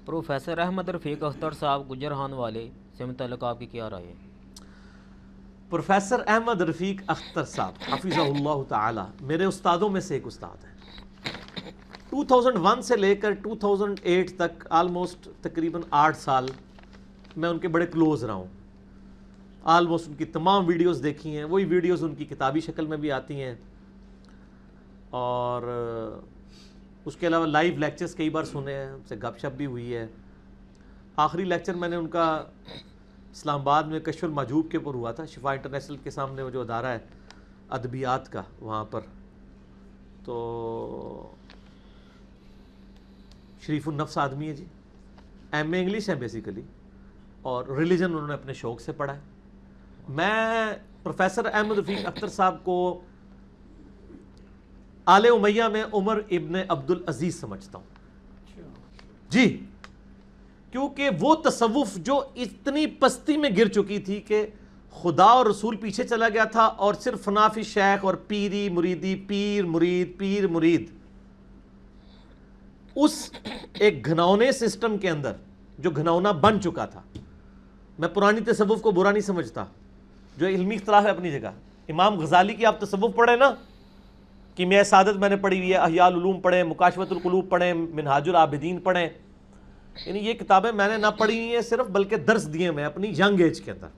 Professor Ahmad رفیق اختر صاحب گجرہان والے سے متعلق آپ کی کیا رائے ہے؟ پروفیسر احمد رفیق اختر صاحب حفظہ اللہ تعالی میرے استادوں میں سے ایک استاد ہیں۔ 2001 سے لے کر 2008 تک آلموسٹ تقریباً 8 سال میں ان کے بڑے کلوز رہا ہوں۔ آلموسٹ ان کی تمام ویڈیوز دیکھی ہیں، وہی ویڈیوز ان کی کتابی شکل میں بھی آتی ہیں، اور اس کے علاوہ لائیو لیکچرز کئی بار سنے ہیں، ان سے گپ شپ بھی ہوئی ہے۔ آخری لیکچر میں نے ان کا اسلام آباد میں کشف المحجوب کے اوپر ہوا تھا، شفا انٹرنیشنل کے سامنے وہ جو ادارہ ہے ادبیات کا، وہاں پر تو شریف النفس آدمی ہے جی، ایم اے انگلش ہے بیسیکلی، اور ریلیجن انہوں نے اپنے شوق سے پڑھا ہے۔ میں پروفیسر احمد رفیق اختر صاحب کو آل امیہ میں عمر ابن عبدالعزیز سمجھتا ہوں جی، کیونکہ وہ تصوف جو اتنی پستی میں گر چکی تھی کہ خدا اور رسول پیچھے چلا گیا تھا، اور صرف فنافی شیخ اور پیری مریدی، پیر مرید پیر مرید، اس ایک گھنونے سسٹم کے اندر جو گھنونا بن چکا تھا۔ میں پرانی تصوف کو برا نہیں سمجھتا، جو علمی اختلاف ہے اپنی جگہ۔ امام غزالی کی آپ تصوف پڑھیں نا، کیمیائے سعادت میں نے پڑھی ہوئی ہے، احیاء العلوم پڑھیں، مکاشفۃ القلوب پڑھیں، منہاج العابدین پڑھیں، یعنی یہ کتابیں میں نے نہ پڑھی ہوئی ہیں صرف، بلکہ درس دیے میں اپنی ینگ ایج کے اندر۔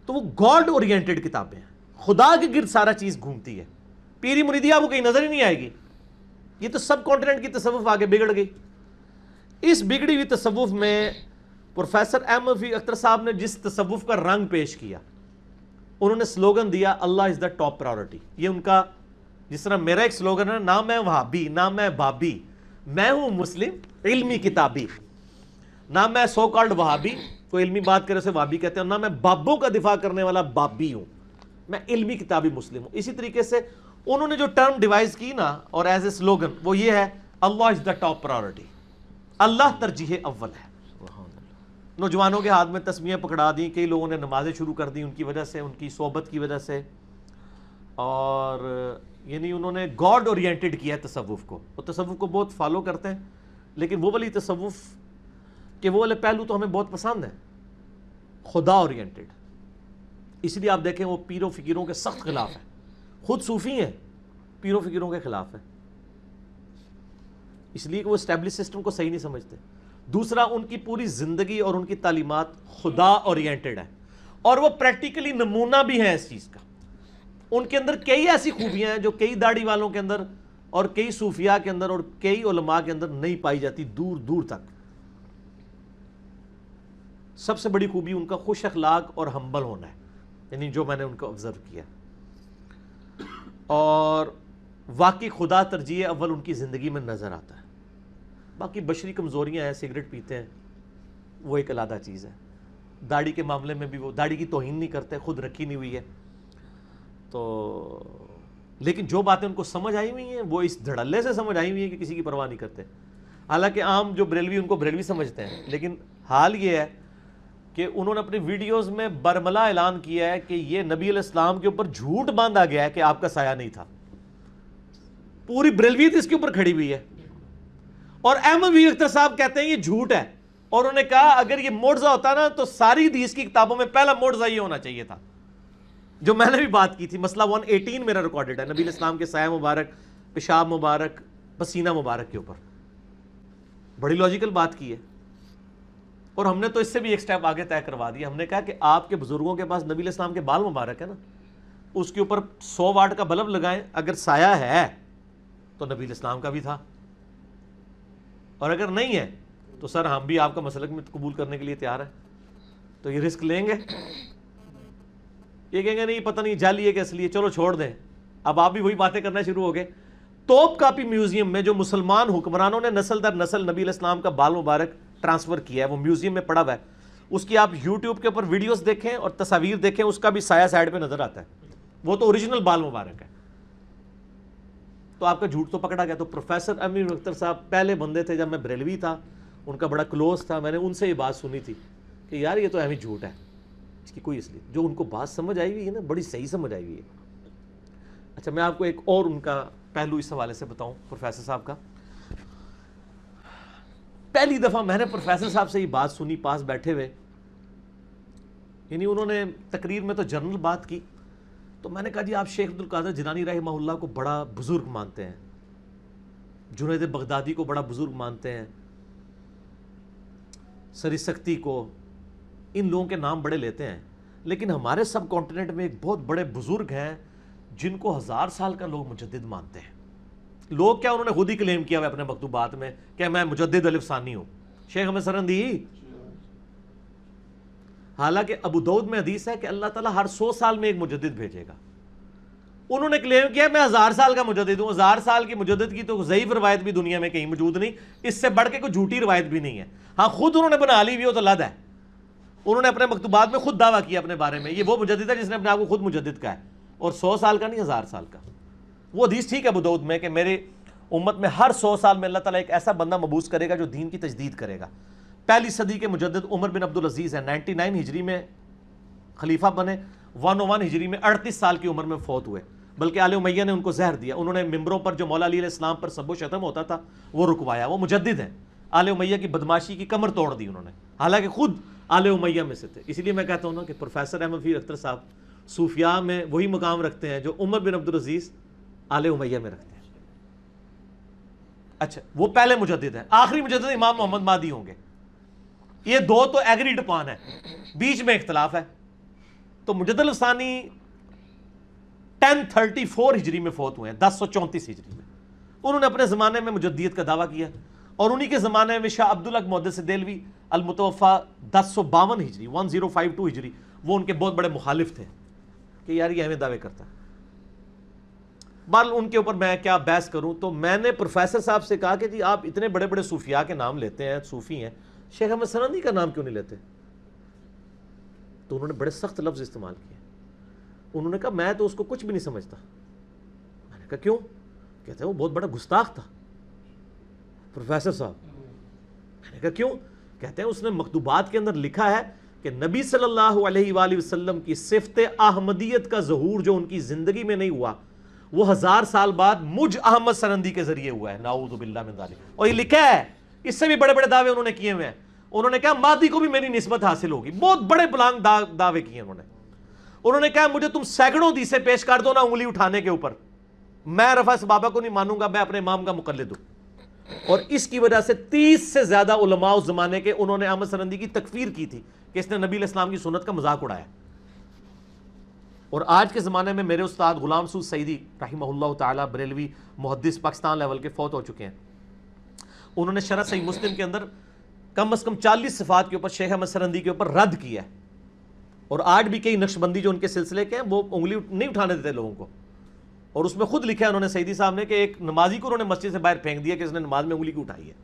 تو وہ گاڈ اورینٹڈ کتابیں ہیں، خدا کے گرد سارا چیز گھومتی ہے۔ پیری مریدی آپ کو کہیں نظر ہی نہیں آئے گی۔ یہ تو سب کانٹیننٹ کی تصوف آگے بگڑ گئی۔ اس بگڑی ہوئی تصوف میں پروفیسر احمد رفیق اختر صاحب نے جس تصوف کا رنگ پیش کیا، انہوں نے سلوگن دیا اللہ از دا ٹاپ پرائورٹی۔ یہ ان کا، جس طرح میرا ایک سلوگن ہے، نہ میں وہابی نہ میں بابی، میں ہوں مسلم علمی کتابی۔ نہ میں سو کالڈ وہابی، کوئی علمی بات کرے اسے وہابی کہتے ہیں، نہ میں بابوں کا دفاع کرنے والا بابی ہوں، میں علمی کتابی مسلم ہوں۔ اسی طریقے سے انہوں نے جو ٹرم ڈیوائز کی نا، اور ایز اے سلوگن، وہ یہ ہے اللہ از دا ٹاپ پرائورٹی، اللہ ترجیح اول ہے۔ نوجوانوں کے ہاتھ میں تسمیاں پکڑا دیں، کئی لوگوں نے نمازیں شروع کر دیں ان کی وجہ سے، ان کی صحبت کی وجہ سے، اور یعنی انہوں نے گاڈ اورینٹڈ کیا ہے تصوف کو۔ وہ تصوف کو بہت فالو کرتے ہیں، لیکن وہ والی تصوف کے وہ والے پہلو تو ہمیں بہت پسند ہیں، خدا اورینٹڈ۔ اس لیے آپ دیکھیں وہ پیروں فقیروں کے سخت خلاف ہے، خود صوفی ہیں، پیروں فقیروں کے خلاف ہے، اس لیے کہ وہ اسٹیبلش سسٹم کو صحیح نہیں سمجھتے۔ دوسرا، ان کی پوری زندگی اور ان کی تعلیمات خدا اورینٹڈ ہے، اور وہ پریکٹیکلی نمونہ بھی ہے اس چیز کا۔ ان کے اندر کئی ایسی خوبیاں ہیں جو کئی داڑھی والوں کے اندر اور کئی صوفیاء کے اندر اور کئی علماء کے اندر نہیں پائی جاتی، دور دور تک۔ سب سے بڑی خوبی ان کا خوش اخلاق اور ہمبل ہونا ہے، یعنی جو میں نے ان کو آبزرو کیا، اور واقعی خدا ترجیح اول ان کی زندگی میں نظر آتا ہے۔ باقی بشری کمزوریاں ہیں، سگریٹ پیتے ہیں، وہ ایک علیحدہ چیز ہے۔ داڑھی کے معاملے میں بھی وہ داڑھی کی توہین نہیں کرتے، خود رکھی نہیں ہوئی ہے تو، لیکن جو باتیں ان کو سمجھ آئی ہوئی ہیں وہ اس دھڑلے سے سمجھ آئی ہوئی ہیں کہ کسی کی پرواہ نہیں کرتے۔ حالانکہ عام جو بریلوی ان کو بریلوی سمجھتے ہیں، لیکن حال یہ ہے کہ انہوں نے اپنی ویڈیوز میں برملا اعلان کیا ہے کہ یہ نبی علیہ السلام کے اوپر جھوٹ باندھا گیا ہے کہ آپ کا سایہ نہیں تھا۔ پوری بریلویت اس کے اوپر کھڑی ہوئی ہے، اور احمد رفیق اختر صاحب کہتے ہیں یہ جھوٹ ہے، اور انہوں نے کہا اگر یہ معجزہ ہوتا نا تو ساری حدیث کی کتابوں میں پہلا معجزہ یہ ہونا چاہیے تھا، جو میں نے بھی بات کی تھی۔ مسئلہ 118 میرا ریکارڈڈ ہے، نبی علیہ السلام کے سایہ مبارک، پیشاب مبارک، پسینہ مبارک کے اوپر۔ بڑی لاجیکل بات کی ہے، اور ہم نے تو اس سے بھی ایک سٹیپ آگے طے کروا دیا۔ ہم نے کہا کہ آپ کے بزرگوں کے پاس نبی علیہ السلام کے بال مبارک ہے نا، اس کے اوپر 100 واٹ کا بلب لگائیں، اگر سایہ ہے تو نبی علیہ السلام کا بھی تھا، اور اگر نہیں ہے تو سر ہم بھی آپ کا مسلک میں قبول کرنے کے لیے تیار ہیں۔ تو یہ رسک لیں گے؟ یہ کہیں گے نہیں پتہ نہیں جعلی ہے کہ اصلی ہے، چلو چھوڑ دیں۔ اب آپ بھی وہی باتیں کرنا شروع ہو گئے۔ توپ کاپی میوزیم میں جو مسلمان حکمرانوں نے نسل در نسل نبی علیہ السلام کا بال مبارک ٹرانسفر کیا ہے، وہ میوزیم میں پڑا ہوا ہے، اس کی آپ یوٹیوب کے اوپر ویڈیوز دیکھیں اور تصاویر دیکھیں، اس کا بھی سایہ سائڈ پہ نظر آتا ہے، وہ تو اوریجنل بال مبارک ہے۔ تو آپ کا جھوٹ تو پکڑا گیا۔ تو پروفیسر احمد اختر صاحب پہلے بندے تھے، جب میں بریلوی تھا ان کا بڑا کلوز تھا، میں نے ان سے یہ بات سنی تھی کہ یار یہ تو اہم جھوٹ ہے، اس کی کوئی اصلیت۔ جو ان کو بات سمجھ آئی ہوئی ہے نا، بڑی صحیح سمجھ آئی ہوئی ہے۔ اچھا میں آپ کو ایک اور ان کا پہلو اس حوالے سے بتاؤں پروفیسر صاحب کا۔ پہلی دفعہ میں نے پروفیسر صاحب سے یہ بات سنی پاس بیٹھے ہوئے، یعنی انہوں نے تقریر میں تو جنرل بات کی، تو میں نے کہا جی آپ شیخ عبدالقادر جیلانی رحمہ اللہ کو بڑا بزرگ مانتے ہیں، جنید بغدادی کو بڑا بزرگ مانتے ہیں، سری سختی کو، ان لوگوں کے نام بڑے لیتے ہیں، لیکن ہمارے سب کانٹیننٹ میں ایک بہت بڑے بزرگ ہیں جن کو 1000 سال کا لوگ مجدد مانتے ہیں۔ لوگ کیا، انہوں نے خود ہی کلیم کیا ہوا اپنے مکتوبات میں کہ میں مجدد الف ثانی ہوں، شیخ احمد سرہندی۔ حالانکہ ابو داؤد میں حدیث ہے کہ اللہ تعالیٰ ہر 100 سال میں ایک مجدد بھیجے گا، انہوں نے کلیم کیا میں 1000 سال کا مجدد ہوں۔ 1000 سال کی مجدد کی تو ضعیف روایت بھی دنیا میں کہیں موجود نہیں، اس سے بڑھ کے کوئی جھوٹی روایت بھی نہیں ہے۔ ہاں خود انہوں نے بنا لی بھی ہو تو لد ہے، انہوں نے اپنے مکتوبات میں خود دعویٰ کیا اپنے بارے میں، یہ وہ مجدد ہے جس نے اپنے آپ کو خود مجدد کہا ہے، اور 100 سال کا نہیں 1000 سال کا۔ وہ حدیث ٹھیک ہے ابو داؤد میں کہ میرے امت میں ہر 100 سال میں اللہ تعالیٰ ایک ایسا بندہ مبعوث کرے گا جو دین کی تجدید کرے گا۔ پہلی صدی کے مجدد عمر بن عبدالعزیز ہیں، 99 ہجری میں خلیفہ بنے، 101 ہجری میں 38 سال کی عمر میں فوت ہوئے، بلکہ آل امیہ نے ان کو زہر دیا، انہوں نے ممبروں پر جو مولا علی علیہ السلام پر سب و شتم ہوتا تھا وہ رکوایا۔ وہ مجدد ہیں، آل امیہ کی بدماشی کی کمر توڑ دی انہوں نے، حالانکہ خود آل امیہ میں سے تھے۔ اسی لیے میں کہتا ہوں نا کہ پروفیسر احمد فقیر اختر صاحب صوفیاء میں وہی مقام رکھتے ہیں جو عمر بن عبدالعزیز آل امیہ میں رکھتے ہیں۔ اچھا وہ پہلے مجدد ہیں، آخری مجدد امام محمد مہدی ہوں گے، یہ دو تو ایگریڈ اپان ہے، بیچ میں اختلاف ہے۔ تو مجدد الثانی 1034 ہجری میں فوت ہوئے ہیں، 1034 ہجری میں۔ انہوں نے اپنے زمانے میں مجددیت کا دعویٰ کیا، اور انہی کے زمانے میں شاہ عبدالحق محدث دہلوی المتوفا 1052 ہجری 1052 ہجری، وہ ان کے بہت بڑے مخالف تھے کہ یار یہ ہمیں دعوے کرتا ہے۔ بہرحال ان کے اوپر میں کیا بحث کروں، تو میں نے پروفیسر صاحب سے کہا کہ جی آپ اتنے بڑے بڑے صوفیاء کے نام لیتے ہیں، صوفی ہیں، شیخ احمد سرہندی کا نام کیوں نہیں لیتے؟ تو انہوں نے بڑے سخت لفظ استعمال کیے، انہوں نے کہا میں تو اس کو کچھ بھی نہیں سمجھتا۔ میں نے کہا کیوں؟ کہتے ہیں وہ بہت بڑا گستاخ تھا پروفیسر صاحب۔ میں نے کہا کیوں؟ کہتے ہیں اس نے مکتوبات کے اندر لکھا ہے کہ نبی صلی اللہ علیہ وآلہ وسلم کی صفت احمدیت کا ظہور جو ان کی زندگی میں نہیں ہوا، وہ 1000 سال بعد مجھ احمد سرہندی کے ذریعے ہوا ہے، نعوذ باللہ من ذالک۔ اور یہ لکھا ہے، اس سے بھی بڑے بڑے دعوے انہوں نے کیے ہوئے ہیں۔ انہوں نے کہا مہدی کو بھی میری نسبت حاصل ہوگی، بہت بڑے بلانگ دعوے کیے انہوں نے کہا مجھے تم سینکڑوں حدیثیں پیش کر دو نا انگلی اٹھانے کے اوپر، میں رفع صحابہ کو نہیں مانوں گا، میں اپنے امام کا مقلد ہوں۔ اور اس کی وجہ سے 30 سے زیادہ علماء اس زمانے کے انہوں نے احمد سرہندی کی تکفیر کی تھی کہ اس نے نبی علیہ السلام کی سنت کا مذاق اڑایا۔ اور آج کے زمانے میں میرے استاد غلام سعود سعیدی رحمہ اللہ تعالی بریلوی محدث پاکستان لیول کے فوت ہو چکے ہیں، انہوں نے شرح صحیح مسلم کے اندر کم از کم 40 صفات کے اوپر شیخ احمد سرہندی کے اوپر رد کیا ہے۔ اور آج بھی کئی نقشبندی جو ان کے سلسلے کے ہیں وہ انگلی نہیں اٹھانے دیتے لوگوں کو، اور اس میں خود لکھا ہے انہوں نے سعیدی صاحب نے کہ ایک نمازی کو انہوں نے مسجد سے باہر پھینک دیا کہ اس نے نماز میں انگلی کیوں اٹھائی ہے،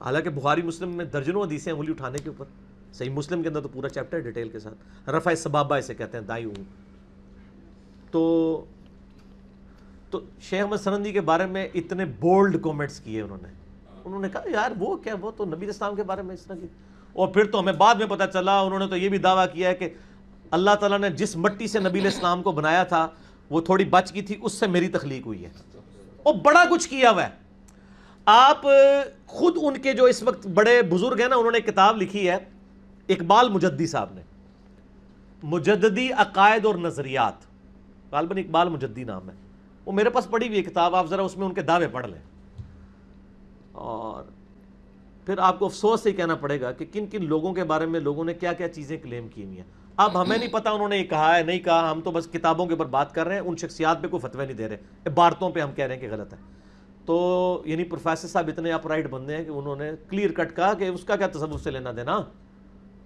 حالانکہ بخاری مسلم میں درجنوں حدیثیں انگلی اٹھانے کے اوپر، صحیح مسلم کے اندر تو پورا چیپٹر ڈیٹیل کے ساتھ، رفع سبابہ اسے کہتے ہیں، دائیں ہوں۔ تو شیخ احمد سرہندی کے بارے میں اتنے بولڈ کومنٹس کیے انہوں نے کہا یار وہ کیا، وہ تو نبی اسلام کے بارے میں اس طرح کی، اور پھر تو ہمیں بعد میں پتہ چلا انہوں نے تو یہ بھی دعویٰ کیا ہے کہ اللہ تعالیٰ نے جس مٹی سے نبی علیہ السلام کو بنایا تھا وہ تھوڑی بچ گئی تھی، اس سے میری تخلیق ہوئی ہے، اور بڑا کچھ کیا ہوا ہے۔ آپ خود ان کے جو اس وقت بڑے بزرگ ہیں نا، انہوں نے ایک کتاب لکھی ہے، اقبال مجدی صاحب نے، مجددی عقائد اور نظریات، غالباً اقبال مجدی نام ہے، وہ میرے پاس پڑھی ہوئی کتاب، آپ ذرا اس میں ان کے دعوے پڑھ لیں، اور پھر آپ کو افسوس سے کہنا پڑے گا کہ کن کن لوگوں کے بارے میں لوگوں نے کیا کیا چیزیں کلیم کی ہوئی ہیں۔ اب ہمیں نہیں پتا انہوں نے یہ کہا ہے نہیں کہا، ہم تو بس کتابوں کے اوپر بات کر رہے ہیں، ان شخصیات پہ کوئی فتوی نہیں دے رہے، عبارتوں پہ ہم کہہ رہے ہیں کہ غلط ہے۔ تو یعنی پروفیسر صاحب اتنے اپ رائٹ بندے ہیں کہ انہوں نے کلیئر کٹ کہا کہ اس کا کیا تصوف سے لینا دینا،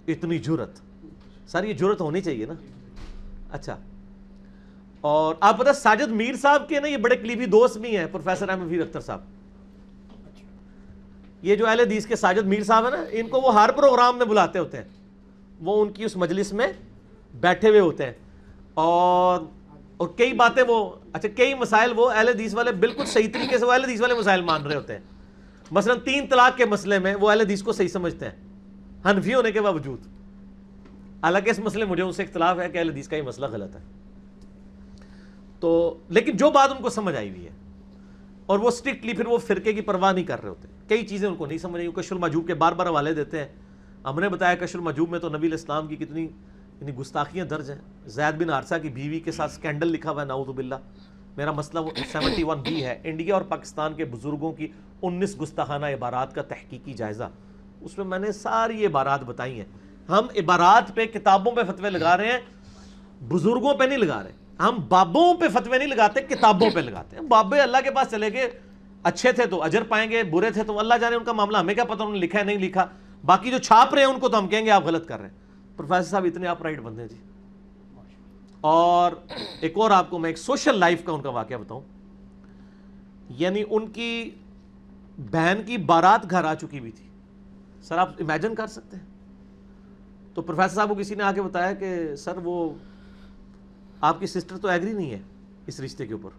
اتنی جرت، سر یہ جرت ہونی چاہیے نا۔ اچھا، اور آپ پتہ ساجد میر صاحب کے نا یہ بڑے قریبی دوست بھی ہیں پروفیسر احمد فقیر اختر صاحب، یہ جو اہل حدیث کے ساجد میر صاحب ہیں نا، ان کو وہ ہر پروگرام میں بلاتے ہوتے ہیں، وہ ان کی اس مجلس میں بیٹھے ہوئے ہوتے ہیں، اور کئی باتیں وہ کئی مسائل وہ اہل حدیث والے بالکل صحیح طریقے سے وہ اہل حدیث والے مسائل مان رہے ہوتے ہیں، مثلا 3 طلاق کے مسئلے میں وہ اہل حدیث کو صحیح سمجھتے ہیں حنفی ہونے کے باوجود، حالانکہ اس مسئلے مجھے ان سے اختلاف ہے کہ اہل حدیث کا یہ مسئلہ غلط ہے۔ تو لیکن جو بات ان کو سمجھ آئی ہوئی ہے، اور وہ اسٹرکٹلی پھر وہ فرقے کی پرواہ نہیں کر رہے ہوتے۔ کئی چیزیں ان کو نہیں سمجھ رہی. کشف المحجوب کے بار بار حوالے دیتے ہیں. ہم نے بتایا کشف المحجوب میں تو نبی علیہ السلام کی کتنی یعنی گستاخیاں درج ہیں. زید بن حارثہ کی بیوی کے ساتھ سکینڈل لکھا ہوا ہے, نعوذ باللہ. میرا مسئلہ وہ 71B ہے, انڈیا اور پاکستان کے بزرگوں کی 19 گستاخانہ عبارات کا تحقیقی جائزہ. اس میں میں نے ساری عبارات بتائی ہیں. ہم عبارات پہ, کتابوں پہ فتوے لگا رہے ہیں, بزرگوں پہ نہیں لگا رہے. ہم بابوں پہ فتوے نہیں لگاتے, کتابوں پہ لگاتے ہیں. بابے اللہ کے پاس چلے گئے, اچھے تھے تو اجر پائیں گے, برے تھے تو اللہ جانے ان کا معاملہ, ہمیں کیا پتہ انہوں نے لکھا ہے نہیں لکھا. باقی جو چھاپ رہے ہیں ان کو تو ہم کہیں گے آپ غلط کر رہے ہیں. پروفیسر صاحب اتنے آپ رائٹ بندے جی. اور ایک اور آپ کو میں ایک سوشل لائف کا ان کا واقعہ بتاؤں. یعنی ان کی بہن کی بارات گھر آ چکی ہوئی تھی. سر آپ امیجن کر سکتے ہیں. تو پروفیسر صاحب کو کسی نے آ کے بتایا کہ سر وہ آپ کی سسٹر تو ایگری نہیں ہے اس رشتے کے اوپر,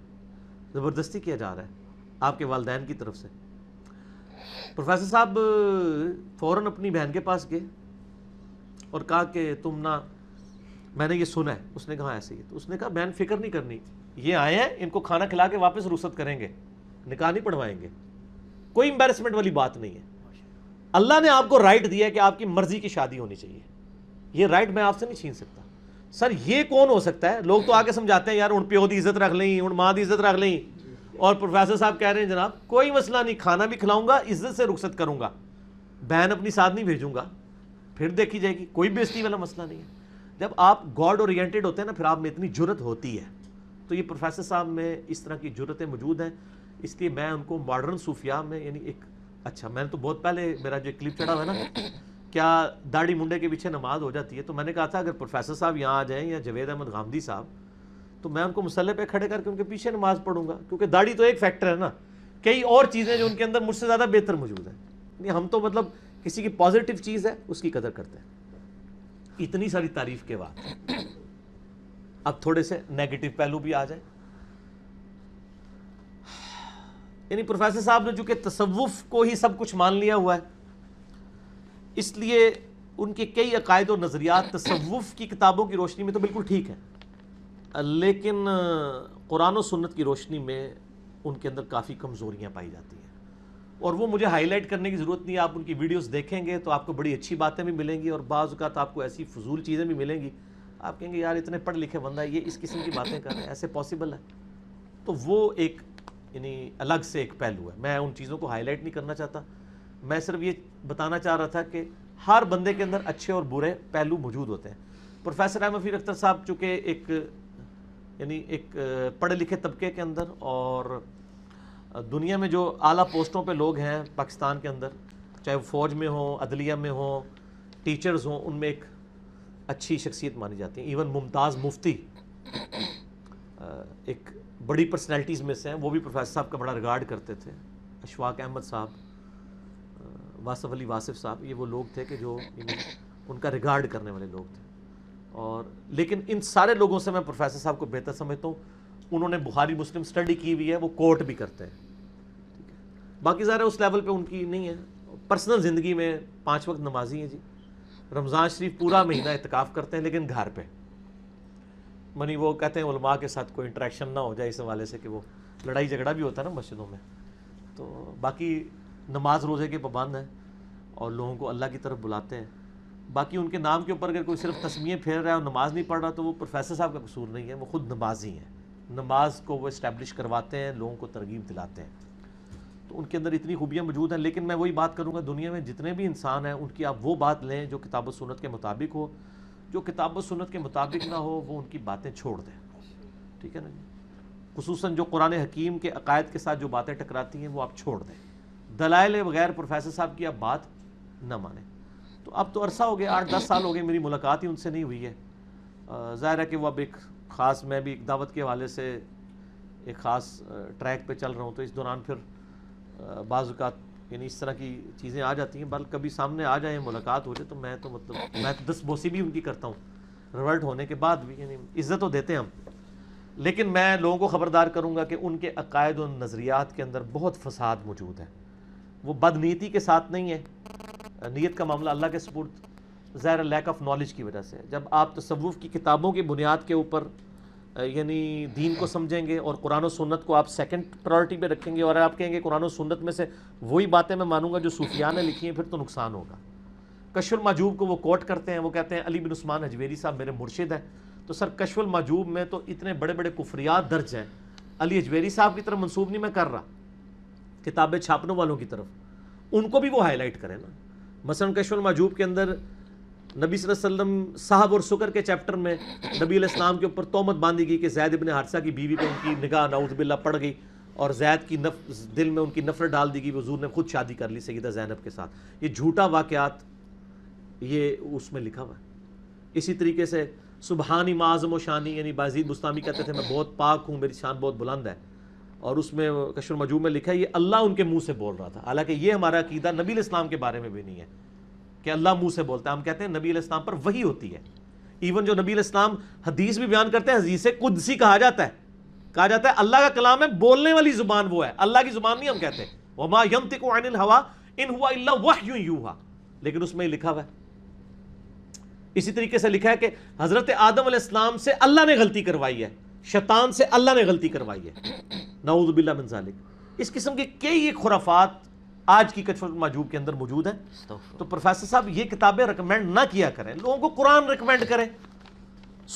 زبردستی کیا جا رہا ہے آپ کے والدین کی طرف سے. پروفیسر صاحب فوراً اپنی بہن کے پاس گئے اور کہا کہ تم نہ, میں نے یہ سنا ہے. اس نے کہا ایسے ہی. تو اس نے کہا بہن فکر نہیں کرنی, یہ آئے ہیں, ان کو کھانا کھلا کے واپس رخصت کریں گے, نکاح نہیں پڑھوائیں گے. کوئی امبیرسمنٹ والی بات نہیں ہے. اللہ نے آپ کو رائٹ دیا ہے کہ آپ کی مرضی کی شادی ہونی چاہیے. یہ رائٹ میں آپ سے نہیں چھین سکتا. سر یہ کون ہو سکتا ہے؟ لوگ تو آگے سمجھاتے ہیں یار ہن پیو دی عزت رکھ لیں, ہن ماں دی عزت رکھ لیں. اور پروفیسر صاحب کہہ رہے ہیں جناب کوئی مسئلہ نہیں, کھانا بھی کھلاؤں گا, عزت سے رخصت کروں گا, بہن اپنی ساتھ نہیں بھیجوں گا, پھر دیکھی جائے گی. کوئی بےزتی والا مسئلہ نہیں ہے. جب آپ گاڈ اورینٹڈ ہوتے ہیں نا, پھر آپ میں اتنی جرت ہوتی ہے. تو یہ پروفیسر صاحب میں اس طرح کی جرتیں موجود ہیں. اس لیے میں ان کو ماڈرن صوفیاء میں یعنی ایک اچھا, میں نے تو بہت پہلے میرا جو کلپ چڑھا ہوا ہے نا, کیا داڑھی منڈے کے پیچھے نماز ہو جاتی ہے, تو میں نے کہا تھا اگر پروفیسر صاحب یہاں آ جائیں یا جوید احمد غامدی صاحب, تو میں ان کو مصلی پہ کھڑے کر کے ان کے پیچھے نماز پڑھوں گا. کیونکہ داڑھی تو ایک فیکٹر ہے نا, کئی اور چیزیں جو ان کے اندر مجھ سے زیادہ بہتر موجود ہیں. ہم تو مطلب کسی کی پازیٹیو چیز ہے اس کی قدر کرتے ہیں. اتنی ساری تعریف کے بعد اب تھوڑے سے نیگیٹو پہلو بھی آ جائیں. یعنی پروفیسر صاحب نے چونکہ تصوف کو ہی سب کچھ مان لیا ہوا ہے, اس لیے ان کے کئی عقائد و نظریات تصوف کی کتابوں کی روشنی میں تو بالکل ٹھیک ہیں, لیکن قرآن و سنت کی روشنی میں ان کے اندر کافی کمزوریاں پائی جاتی ہیں. اور وہ مجھے ہائی لائٹ کرنے کی ضرورت نہیں ہے. آپ ان کی ویڈیوز دیکھیں گے تو آپ کو بڑی اچھی باتیں بھی ملیں گی, اور بعض اوقات آپ کو ایسی فضول چیزیں بھی ملیں گی. آپ کہیں گے یار اتنے پڑھ لکھے بندہ یہ اس قسم کی باتیں کر رہے ہیں, ایسے پاسبل ہے؟ تو وہ ایک یعنی الگ سے ایک پہلو ہے. میں ان چیزوں کو ہائی لائٹ نہیں کرنا چاہتا. میں صرف یہ بتانا چاہ رہا تھا کہ ہر بندے کے اندر اچھے اور برے پہلو موجود ہوتے ہیں. پروفیسر احمد فیر اختر صاحب چونکہ ایک یعنی ایک پڑھے لکھے طبقے کے اندر اور دنیا میں جو اعلیٰ پوسٹوں پہ لوگ ہیں پاکستان کے اندر, چاہے وہ فوج میں ہوں, عدلیہ میں ہوں, ٹیچرز ہوں, ان میں ایک اچھی شخصیت مانی جاتی ہیں. ایون ممتاز مفتی ایک بڑی پرسنالٹیز میں سے ہیں, وہ بھی پروفیسر صاحب کا بڑا ریگارڈ کرتے تھے. اشفاق احمد صاحب, واصف علی واصف صاحب, یہ وہ لوگ تھے کہ جو ان کا ریگارڈ کرنے والے لوگ تھے. اور لیکن ان سارے لوگوں سے میں پروفیسر صاحب کو بہتر سمجھتا ہوں. انہوں نے بخاری مسلم سٹڈی کی ہوئی ہے, وہ کوٹ بھی کرتے ہیں. ٹھیک ہے, باقی ظاہر اس لیول پہ ان کی نہیں ہے. پرسنل زندگی میں 5 وقت نمازی ہیں جی. رمضان شریف پورا مہینہ اعتکاف کرتے ہیں لیکن گھر پہ. منی وہ کہتے ہیں علماء کے ساتھ کوئی انٹریکشن نہ ہو جائے اس حوالے سے کہ وہ لڑائی جھگڑا بھی ہوتا ہے نا مسجدوں میں. تو باقی نماز روزے کے پابند ہیں اور لوگوں کو اللہ کی طرف بلاتے ہیں. باقی ان کے نام کے اوپر اگر کوئی صرف تسمیے پھیر رہا ہے اور نماز نہیں پڑھ رہا تو وہ پروفیسر صاحب کا قصور نہیں ہے, وہ خود نمازی ہیں. نماز کو وہ اسٹیبلش کرواتے ہیں, لوگوں کو ترغیب دلاتے ہیں. تو ان کے اندر اتنی خوبیاں موجود ہیں. لیکن میں وہی بات کروں گا, دنیا میں جتنے بھی انسان ہیں ان کی آپ وہ بات لیں جو کتاب و سنت کے مطابق ہو. جو کتاب و سنت کے مطابق نہ ہو وہ ان کی باتیں چھوڑ دیں. ٹھیک ہے نا جی. خصوصاً جو قرآن حکیم کے عقائد کے ساتھ جو باتیں ٹکراتی ہیں وہ آپ چھوڑ دیں. دلائل بغیر پروفیسر صاحب کی آپ بات نہ مانیں. تو اب تو عرصہ ہو گیا, 8-10 سال ہو گئے, میری ملاقات ہی ان سے نہیں ہوئی ہے. ظاہر ہے کہ وہ اب ایک خاص, میں بھی ایک دعوت کے حوالے سے ایک خاص ٹریک پہ چل رہا ہوں, تو اس دوران پھر بعض اوقات یعنی اس طرح کی چیزیں آ جاتی ہیں. بلکہ کبھی سامنے آ جائیں, ملاقات ہو جائے, تو میں تو مطلب میں تو 10 بوسی بھی ان کی کرتا ہوں, ریورٹ ہونے کے بعد بھی. یعنی عزت تو دیتے ہیں ہم, لیکن میں لوگوں کو خبردار کروں گا کہ ان کے عقائد و نظریات کے اندر بہت فساد موجود ہے. وہ بد نیتی کے ساتھ نہیں ہے, نیت کا معاملہ اللہ کے سپرد, ظاہر لیک آف نالج کی وجہ سے. جب آپ تصوف کی کتابوں کی بنیاد کے اوپر یعنی دین کو سمجھیں گے اور قرآن و سنت کو آپ سیکنڈ پرائرٹی پہ رکھیں گے اور آپ کہیں گے قرآن و سنت میں سے وہی باتیں میں مانوں گا جو صوفیاء نے لکھی ہیں، پھر تو نقصان ہوگا۔ کشف المحجوب کو وہ کوٹ کرتے ہیں، وہ کہتے ہیں علی بن عثمان حجویری صاحب میرے مرشد ہیں، تو سر کشف المحجوب میں تو اتنے بڑے بڑے کفریات درج ہیں، علی حجویری صاحب کی طرف منسوب نہیں میں کر رہا، کتابیں چھاپنے والوں کی طرف، ان کو بھی وہ ہائی لائٹ کریں نا۔ مثلا کشف المحجوب کے اندر نبی صلی اللہ علیہ وسلم صاحب اور سکر کے چیپٹر میں نبی علیہ السلام کے اوپر تہمت باندھی گئی کہ زید ابن حارثہ کی بیوی پہ ان کی نگاہ نعوذ باللہ پڑ گئی اور زید کی دل میں ان کی نفرت ڈال دی گئی، حضور نے خود شادی کر لی سیدہ زینب کے ساتھ۔ یہ جھوٹا واقعات یہ اس میں لکھا ہوا ہے۔ اسی طریقے سے سبحانی معظم و شانی، یعنی بازید بستامی کہتے تھے میں بہت پاک ہوں، میری شان بہت بلند ہے، اور اس میں کشف المحجوب میں لکھا ہے یہ اللہ ان کے منہ سے بول رہا تھا، حالانکہ یہ ہمارا عقیدہ نبی علیہ السلام کے بارے میں بھی نہیں ہے کہ اللہ منہ سے بولتا ہے۔ ہم کہتے ہیں نبی علیہ السلام پر وحی ہوتی ہے، ایون جو نبی علیہ السلام حدیث بھی بیان کرتے ہیں، حدیث قدسی کہا جاتا ہے اللہ کا کلام ہے، بولنے والی زبان وہ ہے، اللہ کی زبان نہیں ہم کہتے وما ينطق عن الهوى ان هو الا وحی یوحى، لیکن اس میں ہی لکھا ہوا ہے۔ اسی طریقے سے لکھا ہے کہ حضرت آدم علیہ السلام سے اللہ نے غلطی کروائی ہے، شیطان سے اللہ نے غلطی کروائی ہے، نعوذ باللہ من ذالک۔ اس قسم کے کئی خرافات آج کی کشف المحجوب کے اندر موجود ہیں۔ تو پروفیسر صاحب یہ کتابیں ریکمینڈ نہ کیا کریں، لوگوں کو قرآن ریکمینڈ کریں،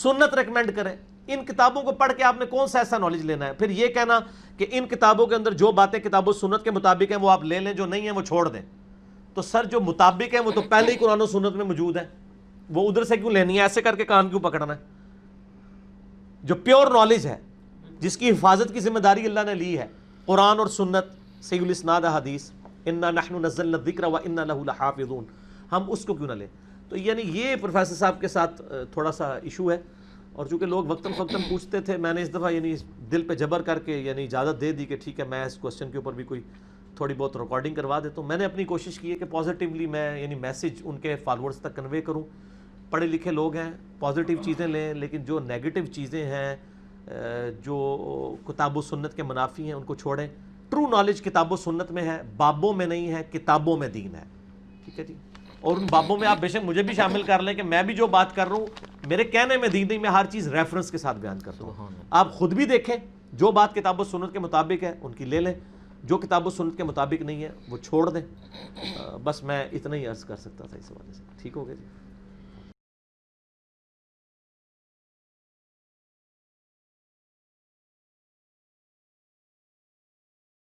سنت ریکمینڈ کریں۔ ان کتابوں کو پڑھ کے آپ نے کون سا ایسا نالج لینا ہے؟ پھر یہ کہنا کہ ان کتابوں کے اندر جو باتیں کتاب و سنت کے مطابق ہیں وہ آپ لے لیں، جو نہیں ہیں وہ چھوڑ دیں۔ تو سر جو مطابق ہیں وہ تو پہلے ہی قرآن و سنت میں موجود ہیں، وہ ادھر سے کیوں لینی ہے؟ ایسے کر کے کان کیوں پکڑنا ہے؟ جو پیور نالج ہے، جس کی حفاظت کی ذمہ داری اللہ نے لی ہے، قرآن اور سنت، صحیح الاسناد حدیث، انا نحن نزلنا الذکر وانا لہ لحافظون، ہم اس کو کیوں نہ لیں؟ تو یعنی یہ پروفیسر صاحب کے ساتھ تھوڑا سا ایشو ہے، اور چونکہ لوگ وقتاً فوقتاً پوچھتے تھے، میں نے اس دفعہ یعنی دل پہ جبر کر کے یعنی اجازت دے دی کہ ٹھیک ہے میں اس کوسچن کے اوپر بھی کوئی تھوڑی بہت ریکارڈنگ کروا دیتا ہوں۔ میں نے اپنی کوشش کی ہے کہ پازیٹیولی میں یعنی میسج ان کے فالوورز تک کنوے کروں۔ پڑھے لکھے لوگ ہیں، پازیٹیو چیزیں لیں، لیکن جو نیگیٹو چیزیں ہیں، جو کتاب و سنت کے منافی ہیں، ان کو چھوڑیں۔ ٹرو نالج کتاب و سنت میں ہے، بابوں میں نہیں ہے، کتابوں میں دین ہے، ٹھیک ہے جی۔ اور ان بابوں میں آپ بے شک مجھے بھی شامل کر لیں کہ میں بھی جو بات کر رہا ہوں میرے کہنے میں دین نہیں، میں ہر چیز ریفرنس کے ساتھ بیان کرتا ہوں۔ آپ خود بھی دیکھیں، جو بات کتاب و سنت کے مطابق ہے ان کی لے لیں، جو کتاب و سنت کے مطابق نہیں ہے وہ چھوڑ دیں۔ بس میں اتنا ہی عرض کر سکتا تھا اس حوالے سے، ٹھیک ہو گیا جی۔